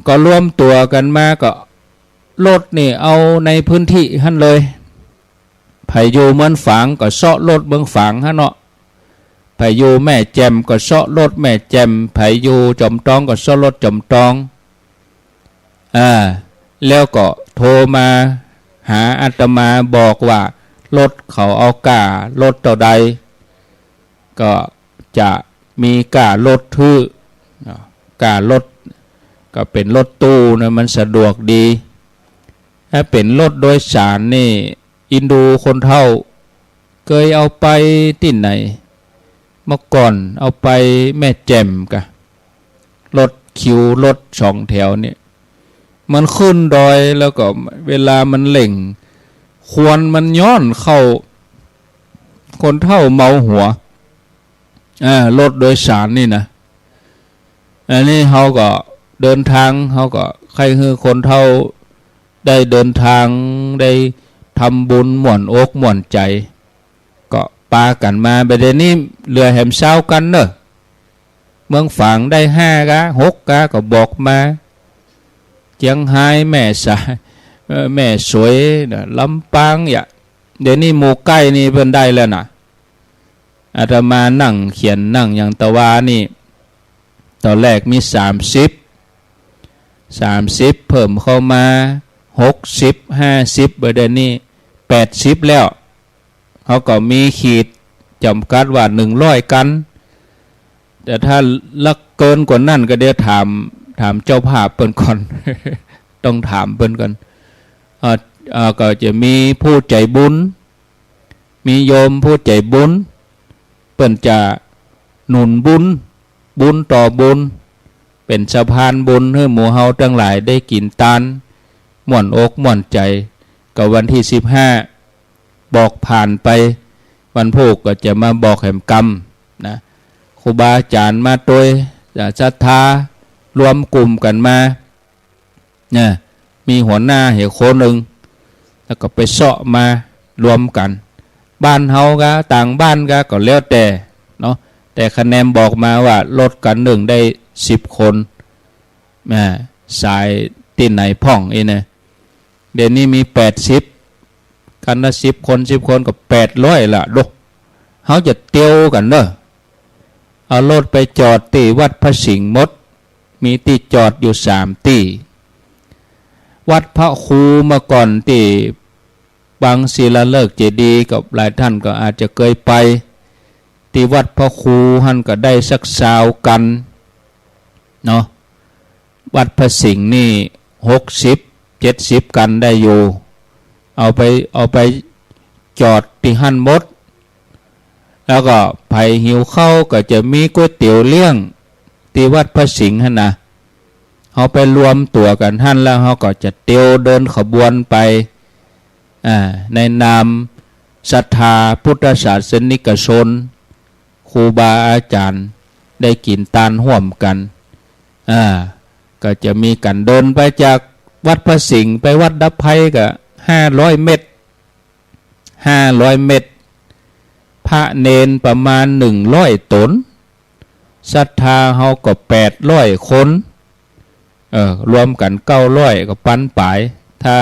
ก็รวมตัวกันมาก็รถนี่เอาในพื้นที่หั่นเลยไผอยู่เมืองฝางก็เซาะรถเมืองฝางฮะเนาะไผอยู่แม่แจ่มก็เซาะรถแม่แจ่มไผอยู่จอมตองก็เซาะรถจอมตองแล้วก็โทรมาหาอาตมาบอกว่ารถเขาเอาก่ารถต่อใดก็จะมีก่ารถทื่อก่ารถก็เป็นรถตู้นะมันสะดวกดีถ้าเป็นรถโดยสารนี่อินดูคนเฒ่าเคยเอาไปที่ไหนเมื่อก่อนเอาไปแม่แจ่มกะรถคิวรถสองแถวเนี่ยมันขึ้นดอยแล้วก็เวลามันเล่งควรมันย้อนเข้าคนเฒ่าเมาหัวรถโดยสารนี่นะอันนี้เขาก็เดินทางเขาก็ใครคือคนเฒ่าได้เดินทางได้ทำบุญม่วนอกม่วนใจก็ปากันมาไปเดี๋ยวนี้เรือแหมเช้ากันเนอะเมืองฝางได้5 กะ 6 กะก็บอกมาเจียงไฮ้แม่สายแม่สวยลำปางอย่าเดี๋ยวนี้หมู่ใกล้นี่เพิ่นได้แล้วนะอาตมานั่งเขียนนั่งอย่างตะวานี่ตอนแรกมี30เพิ่มเข้ามา60 50เดี๋ยวนี้80แล้วเขาก็มีขีดจำกัดว่า100กันแต่ถ้าลักเกินกว่านั้นก็เดี๋ยวถามเจ้าภาพเปิ้นก่อน ต้องถามเปิ้นก่อนก็จะมีผู้ใจบุญมีโยมผู้ใจบุญเปิ้นจะหนุนบุญต่อบุญเป็นสะพานบุญให้หมู่เฮาทั้งหลายได้กินตานม่วนอกม่วนใจก็วันที่15บอกผ่านไปวันพุธก็จะมาบอกแห่มกรรมนะครูบาอาจารย์มาโดยศรัทธารวมกลุ่มกันมาเนี่ยมีหัวหน้าเหตุคนหนึ่งแล้วก็ไปเสาะมารวมกันบ้านเฮากะต่างบ้านก็แล้วแต่เนาะแต่คะแนนบอกมาว่าลดกันหนึ่งได้10 คนสายตีนไหนพ่องเนี่ยเดี๋ยวนี้มี80กันละ10 คนก็800ละดูเขาจะเตียวกันเนอะเอารถไปจอดตีวัดพระสิงห์มดมีตีจอดอยู่3 ตีวัดพระครูเมื่อก่อนที่บางศิลาฤกษ์เจดีย์กับหลายท่านก็อาจจะเคยไปที่วัดพระครูท่านก็ได้สัก20 กันเนาะวัดพระสิงห์นี่60-70 กันได้อยู่เอาไปจอดที่หั่นมดแล้วก็ไผหิวข้าวก็จะมีก๋วยเตี๋ยวเลี้ยงที่วัดพระสิงห์หั่นนะเขาไปรวมตัวกันท่านแล้วเขาก็จะเตียวเดินขบวนไปในนามศรัทธาพุทธศาสนิกชนครูบาอาจารย์ได้กินตานห่วมกันก็จะมีกันเดินไปจากวัดพระสิงห์ไปวัดดับไพก็500 เมตรพระเนนประมาณ100 ตนศรัทธาเขาก็800 คนรวมกัน900ก็ปันปลายถ้า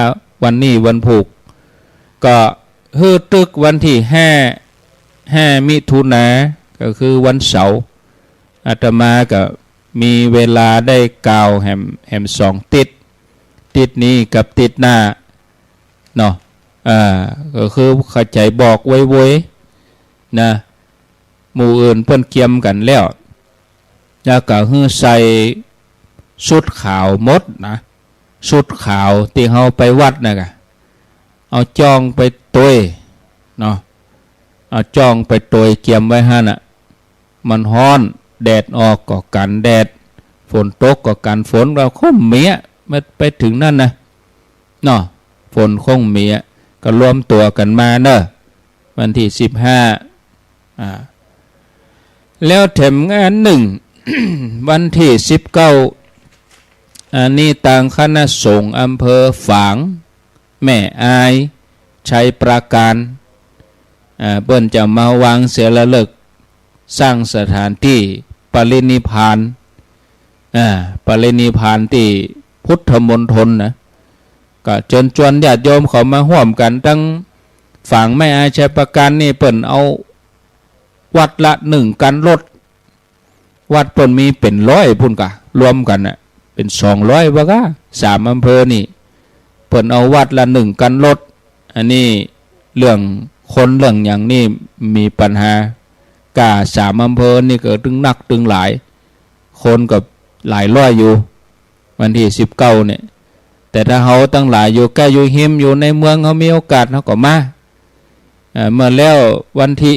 วันนี้วันผูกก็ฮือตึกวันที่5 มิถุนาก็คือวันเสาร์อาตมาก็มีเวลาได้กล่าวแหม2 ติดนี้กับติดหน้าเนาะก็คือเข้าใจบอกไว้นะหมู่อื่นเพิ่นเกียมกันแล้วก็ฮือใส่ชุดขาวมดนะชุดขาวที่เฮาไปวัดนะกะเอาจ้องไปตัวเนาะเอาจ้องไปตัวเกียมไว้หั่นน่ะมันฮ้อนแดดออกก็กันแดดฝนตกก็กันฝนเราคงเมียมาไปถึงนั่นนะเนาะฝนคงเมียก็รวมตัวกันมาเนอะวันที่15แล้วแถมงาน1 วันที่19อันนี้ต่างคณะสงฆ์อำเภอฝางแม่อายชัยปราการเปิ้นจะมาวางเสียละเลิกสร้างสถานที่ปรินิพพานที่ พุทธมณฑลนะก็เชิญชวนญาติโยมเขามาร่วมกันตั้งฝั่งแม่อาชัยประการนี่เปิ่นเอาวัดละ1 กันรถวัดเปิ่นมีเป็น100พุ่นกะรวมกันน่ะเป็น200บ่กะ3อำเภอนี่เปิ่นเอาวัดละ1 กันรถอันนี้เรื่องคนเรื่องอย่างนี้มีปัญหากะ3 อำเภอนี่ก็ตึงนักตึงหลายคนก็หลายร้อยอยู่วันที่19เนี่ยแต่ถ้าเฮาตั้งหลายอยู่ใกล้อยู่หิมอยู่ในเมืองเฮามีโอกาสเฮาก็มาเมื่อแล้ววันที่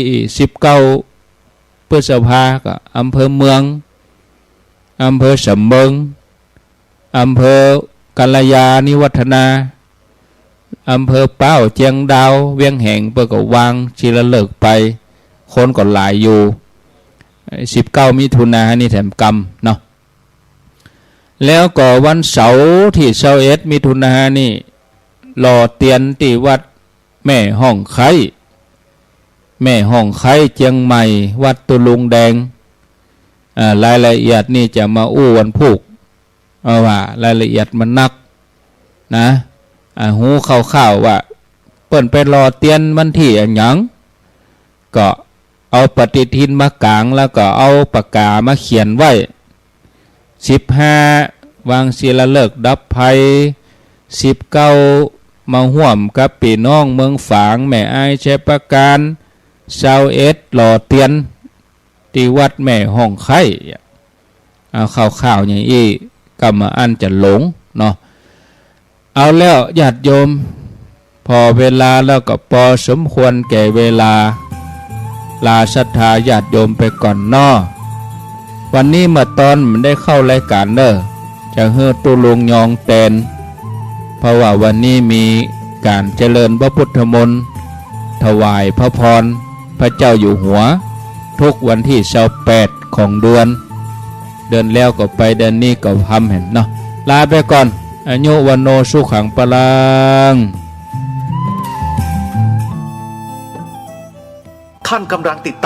19 พฤษภาก็อำเภอเมืองอำเภอสำเบิงอำเภอกัลยาณิวัฒนาอำเภอเป้าเจียงดาวเวียงแหงเปิดก็วางชีละเลิกไปคนก็หลายอยู่19 มิถุนายนนี่แถมกรรมเนาะแล้วก็วันเสาร์ที่21 มิถุนายนนี่หล่อเตียนที่วัดแม่ห้องไคแม่ห้องไคเจียงใหม่วัดตุลุงแดงรายละเอียดนี่จะมาอู้วันพุกว่ารายละเอียดมันนักนะหูข่าวว่าเปิ่นไปรอเตียนวันที่อย่างหยังก็เอาปฏิทินมากางแล้วก็เอาปากกามาเขียนไว้15วางศิลาฤกษ์ดับภัย19มาห่วมกับพี่น้องเมืองฝางแม่อายชัยประการ21หล่อเตียนที่วัดแม่ห้องไข่เอาข่าวอย่างนี้กรรมอันจะหลงเนาะเอาแล้วญาติโยมพอเวลาแล้วก็พอสมควรแก่เวลาลาศรัทธาญาติโยมไปก่อนเนาะวันนี้มาตอนมันได้เข้ารายการเนอะจะเฮือตุลุงยองแตนเพราะว่าวันนี้มีการเจริญพระพุทธมนต์ถวายพระพรพระเจ้าอยู่หัวทุกวันที่28ของเดือนแล้วก็ไปเดือนนี้ก็ทำเห็นเนาะลาไปก่อนอายุวันโนสุขังปลัง ท่านกำลังติดตาม